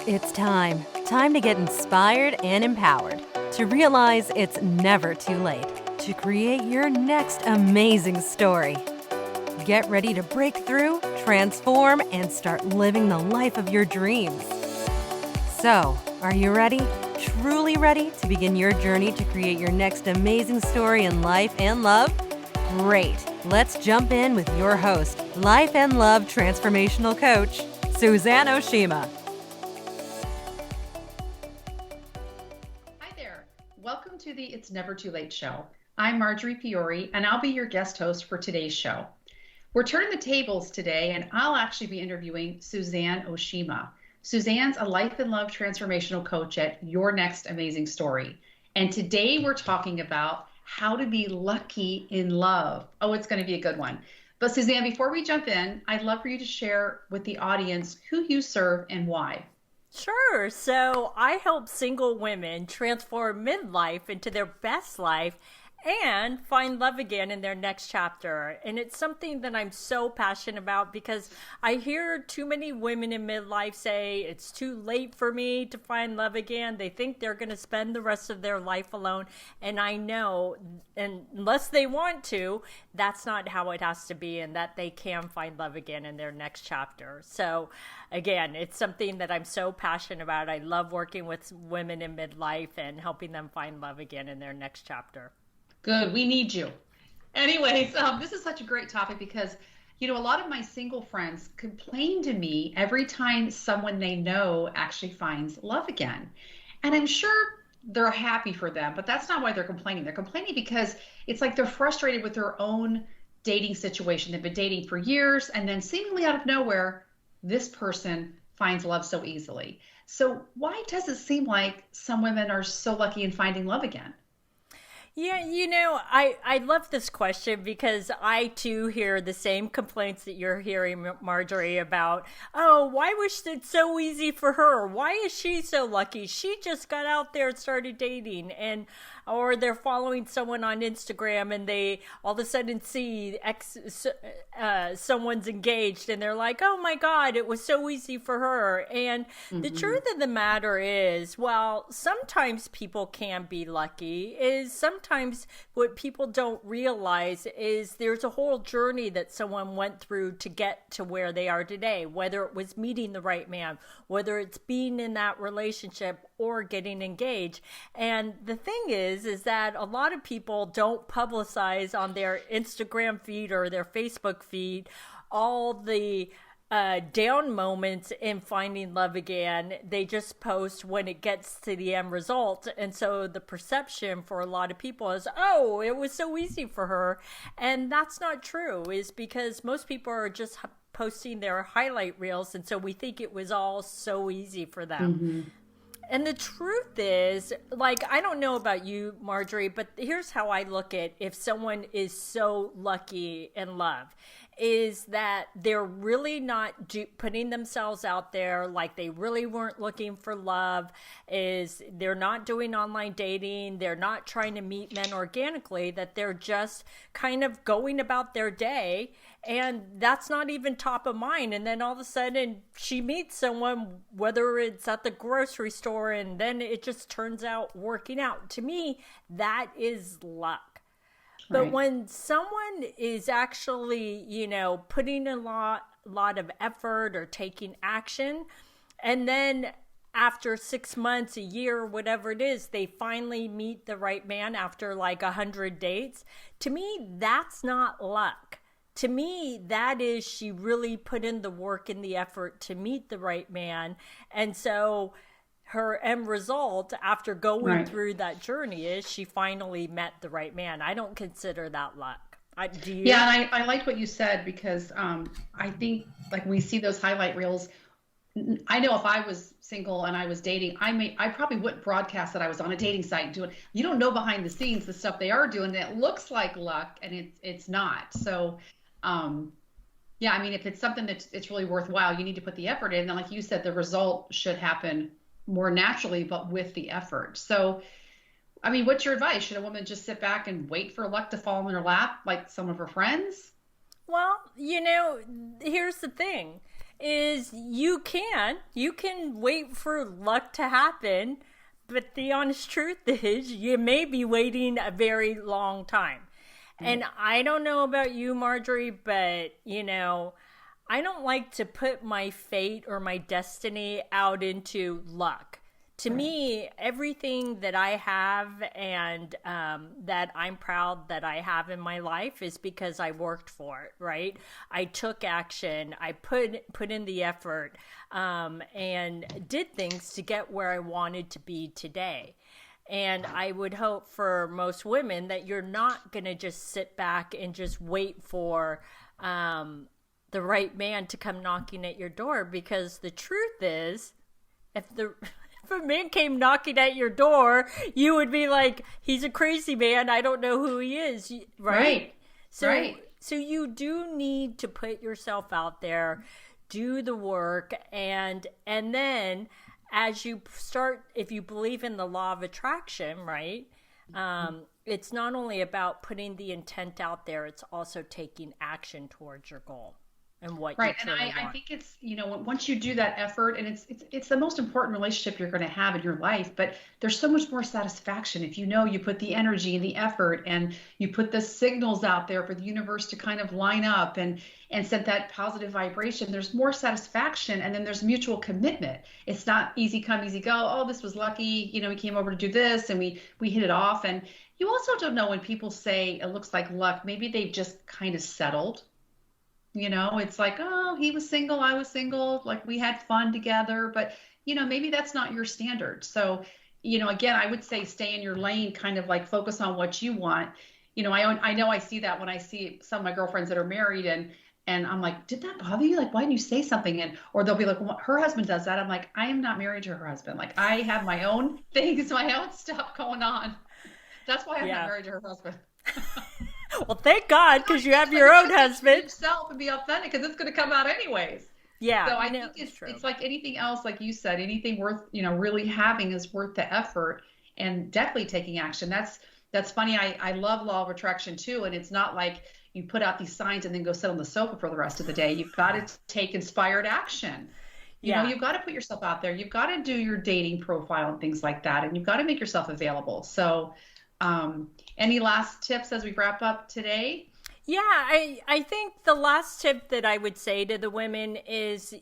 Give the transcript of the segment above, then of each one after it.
It's time. Time to get inspired and empowered. To realize it's never too late to create your next amazing story. Get ready to break through, transform, and start living the life of your dreams. So, are you ready? Truly ready to begin your journey to create your next amazing story in life and love? Great. Let's jump in with your host, Life and Love Transformational Coach, Suzanne Oshima. Hi there. Welcome to the It's Never Too Late show. I'm Marjorie Fiore, and I'll be your guest host for today's show. We're turning the tables today, and I'll actually be interviewing Suzanne Oshima. Suzanne's a life and love transformational coach at Your Next Amazing Story. And today we're talking about how to be lucky in love. Oh, it's going to be a good one. But Suzanne, before we jump in, I'd love for you to share with the audience who you serve and why. Sure. So I help single women transform midlife into their best life and find love again in their next chapter. And it's something that I'm so passionate about because I hear too many women in midlife say it's too late for me to find love again. They think they're going to spend the rest of their life alone. And I know, unless they want to, that's not how it has to be, and that they can find love again in their next chapter. So again, it's something that I'm so passionate about. I love working with women in midlife and helping them find love again in their next chapter. Good. We need you. Anyways, this is such a great topic because, a lot of my single friends complain to me every time someone they know actually finds love again. And I'm sure they're happy for them, but that's not why they're complaining. They're complaining because it's like they're frustrated with their own dating situation. They've been dating for years, and then seemingly out of nowhere, this person finds love so easily. So why does it seem like some women are so lucky in finding love again? Yeah, I love this question because I too hear the same complaints that you're hearing, Marjorie, about, oh, why was it so easy for her? Why is she so lucky? She just got out there and started dating, or they're following someone on Instagram and they all of a sudden see someone's engaged and they're like, oh my God, it was so easy for her. And the truth of the matter is, well, sometimes people can be lucky. Sometimes what people don't realize is there's a whole journey that someone went through to get to where they are today, whether it was meeting the right man, whether it's being in that relationship or getting engaged. And the thing is that a lot of people don't publicize on their Instagram feed or their Facebook feed all the down moments in finding love again. They just post when it gets to the end result. And so the perception for a lot of people is, oh, it was so easy for her. And that's not true, is because most people are just posting their highlight reels. And so we think it was all so easy for them. Mm-hmm. And the truth is, I don't know about you, Marjorie, but here's how I look at if someone is so lucky in love, is that they're really not putting themselves out there, like they really weren't looking for love, is they're not doing online dating, they're not trying to meet men organically, that they're just kind of going about their day, and that's not even top of mind. And then all of a sudden she meets someone, whether it's at the grocery store, and then it just turns out working out. To me, that is luck. But right. When someone is actually, putting a lot of effort or taking action, and then after 6 months, a year, whatever it is, they finally meet the right man after 100 dates, to me, that's not luck. To me, that is she really put in the work and the effort to meet the right man. And so her end result after going through that journey is she finally met the right man. I don't consider that luck. Do you? Yeah, and I liked what you said because I think we see those highlight reels. I know if I was single and I was dating, I probably wouldn't broadcast that I was on a dating site doing. You don't know behind the scenes the stuff they are doing that looks like luck and it's not. So, yeah, I mean, if it's something it's really worthwhile, you need to put the effort in. And like you said, the result should happen more naturally, but with the effort. So, I mean, what's your advice? Should a woman just sit back and wait for luck to fall in her lap like some of her friends? Well, here's the thing. is you can wait for luck to happen, but the honest truth is you may be waiting a very long time. And I don't know about you, Marjorie, but I don't like to put my fate or my destiny out into luck. To me, everything that I have and that I'm proud that I have in my life is because I worked for it, right? I took action, I put in the effort, and did things to get where I wanted to be today. And I would hope for most women that you're not going to just sit back and just wait for the right man to come knocking at your door, because the truth is, if a man came knocking at your door, you would be like, he's a crazy man. I don't know who he is. Right. So you do need to put yourself out there, do the work. And then as you start, if you believe in the law of attraction, right? It's not only about putting the intent out there, it's also taking action towards your goal. And what right, and I think it's once you do that effort, and it's the most important relationship you're going to have in your life. But there's so much more satisfaction if you put the energy and the effort, and you put the signals out there for the universe to kind of line up and set that positive vibration. There's more satisfaction, and then there's mutual commitment. It's not easy come, easy go. Oh, this was lucky. We came over to do this, and we hit it off. And you also don't know when people say it looks like luck. Maybe they've just kind of settled. It's like, oh, he was single, I was single, like we had fun together, but maybe that's not your standard. So, again, I would say stay in your lane, kind of like focus on what you want. I know I see that when I see some of my girlfriends that are married, and I'm like, did that bother you? Like, why didn't you say something? Or they'll be like, well, her husband does that. I'm like, I am not married to her husband. Like, I have my own things, my own stuff going on. That's why I'm not married to her husband. Well, thank God, because you have your own husband. Yourself and be authentic, because it's going to come out anyways. Yeah. So I think it's like anything else, like you said, anything worth really having is worth the effort, and definitely taking action. That's funny. I love law of attraction too, and it's not like you put out these signs and then go sit on the sofa for the rest of the day. You've got to take inspired action. You've got to put yourself out there. You've got to do your dating profile and things like that, and you've got to make yourself available. So. Any last tips as we wrap up today? Yeah, I think the last tip that I would say to the women is,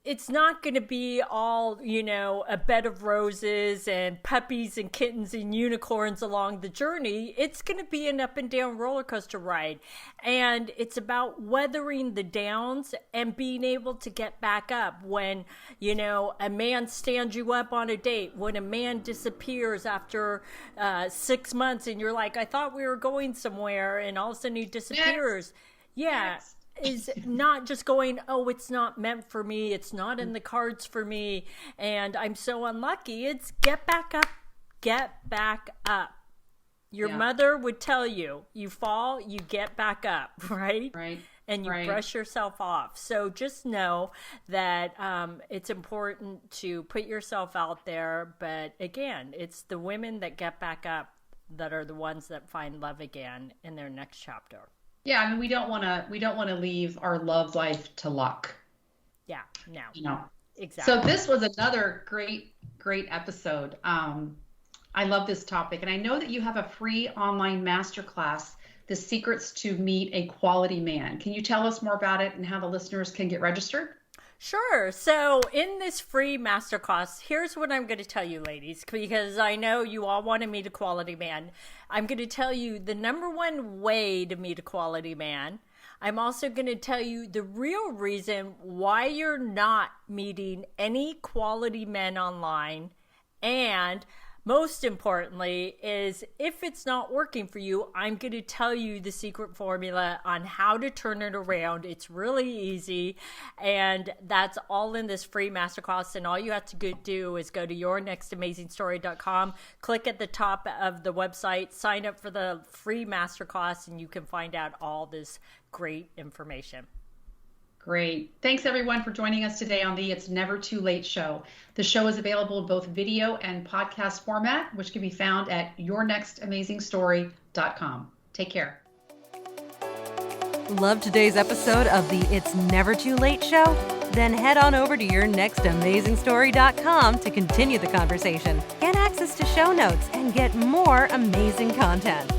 it's not going to be all, a bed of roses and puppies and kittens and unicorns along the journey. It's going to be an up and down roller coaster ride. And it's about weathering the downs and being able to get back up when, a man stands you up on a date, when a man disappears after 6 months and you're like, I thought we were going somewhere, and all of a sudden he disappears. Yes. Is not just going, oh, it's not meant for me, it's not in the cards for me, and I'm so unlucky. It's get back up. Your mother would tell you, you fall, you get back up, right? Right. And you brush yourself off. So just know that it's important to put yourself out there, but again, it's the women that get back up that are the ones that find love again in their next chapter. Yeah, I mean, we don't want to leave our love life to luck. Yeah, no. Exactly. So this was another great episode. I love this topic, and I know that you have a free online masterclass, The Secrets to Meet a Quality Man. Can you tell us more about it and how the listeners can get registered? Sure. So in this free masterclass, here's what I'm going to tell you, ladies, because I know you all want to meet a quality man. I'm going to tell you the number one way to meet a quality man. I'm also going to tell you the real reason why you're not meeting any quality men online. And most importantly is, if it's not working for you, I'm going to tell you the secret formula on how to turn it around. It's really easy, and that's all in this free masterclass. And all you have to do is go to yournextamazingstory.com, click at the top of the website, sign up for the free masterclass, and you can find out all this great information. Great. Thanks, everyone, for joining us today on the It's Never Too Late show. The show is available in both video and podcast format, which can be found at yournextamazingstory.com. Take care. Love today's episode of the It's Never Too Late show? Then head on over to yournextamazingstory.com to continue the conversation, get access to show notes, and get more amazing content.